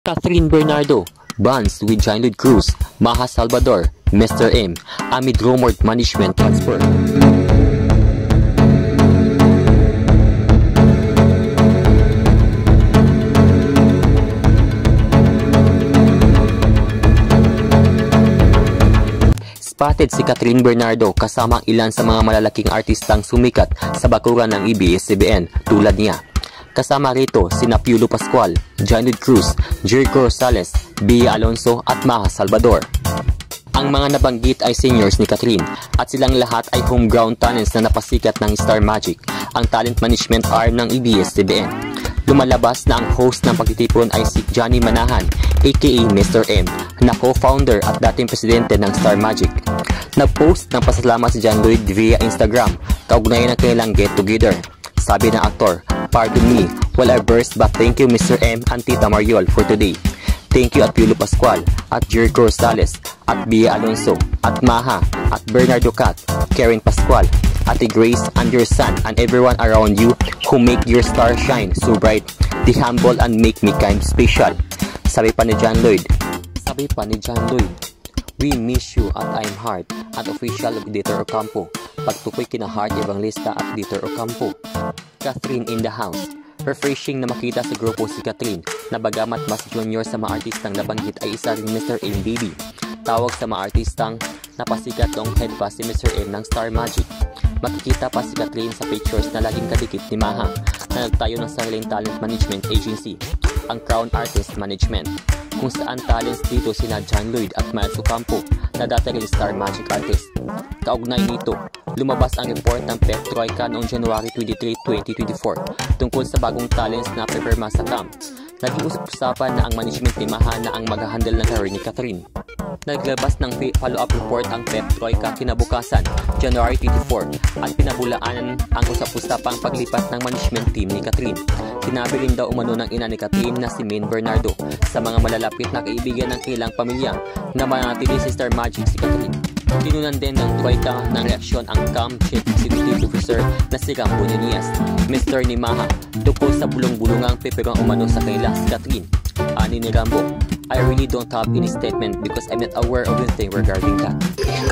Catherine Bernardo bonds with Jean-Lloyd Cruz, Maha Salvador, Mr. M, amid rumored management transfer. Spotted si Catherine Bernardo kasama ang ilan sa mga malalaking artistang sumikat sa bakuran ng ABS-CBN tulad niya. Kasama rito sina Piolo Pascual, Jean-Lloyd Cruz, Jericho Rosales, Bea Alonso at Maha Salvador. Ang mga nabanggit ay seniors ni Catherine at silang lahat ay homegrown talents na napasikat ng Star Magic, ang talent management arm ng ABS-CBN. Lumalabas na ang host ng pagtitipon ay si Johnny Manahan, aka Mr. M, na co-founder at dating presidente ng Star Magic. Nag-post ng pasasalamat si Jean-Lloyd via Instagram, kaugnayan ng kanilang get-together. Sabi ng aktor, "Pardon me, while I burst, but thank you Mr. M and Tita Mariol for today. Thank you at Piolo Pascual, at Jericho Rosales, at Bea Alonso, at Maha, at Bernardo Cat, Karen Pascual, Ate Grace, and your son, and everyone around you who make your star shine so bright, the humble and make me kind special." Sabi pa ni Jean-Lloyd, "We miss you at I'm Heart at official Dieter Ocampo. Pagtukoy kina Heart Evangelista at Dieter Ocampo." Catherine in the house. Refreshing na makita sa grupo si Catherine na bagamat mas junior sa mga artistang nabanggit ay isa rin Mr. M baby. Tawag sa mga artistang napasikat noong head pa si Mr. M ng Star Magic. Makikita pa si Catherine sa pictures na laging kadikit ni Maha na nagtayo ng sariling talent management agency, ang Crown Artist Management, kung saan talents dito sina Jean-Lloyd at Miles Ocampo na dati rin Star Magic artist. Kaugnay nito, lumabas ang report ng Pep Troika noong January 23, 2024 tungkol sa bagong talents na pipirma sa camp. Naging usap-usapan na ang management ni Maha na ang mag-handle ng career ni Catherine. Naglabas ng follow-up report ang Pep Troika kinabukasan, January 24, at pinabulaanan ang usap-usapang paglipat ng management team ni Catherine. Sinabi rin daw umano ng ina ni Catherine na si Min Bernardo sa mga malalapit na kaibigan ng kailang pamilya na manatili si Star Magic si Catherine. Tinunan din ng Troika ng reaksyon ang CAM Chief Executive Officer na si Rambo Ninias, Mr. ni Maha, tungkol sa bulong-bulungang pipirang umano sa kanila si Catherine. Ani ni Rambo, "I really don't have any statement because I'm not aware of anything regarding that."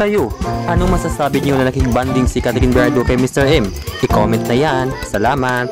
Kayo, anong masasabi niyo na naging banding si Catherine Bernardo kay Mr. M? I-comment na yan. Salamat!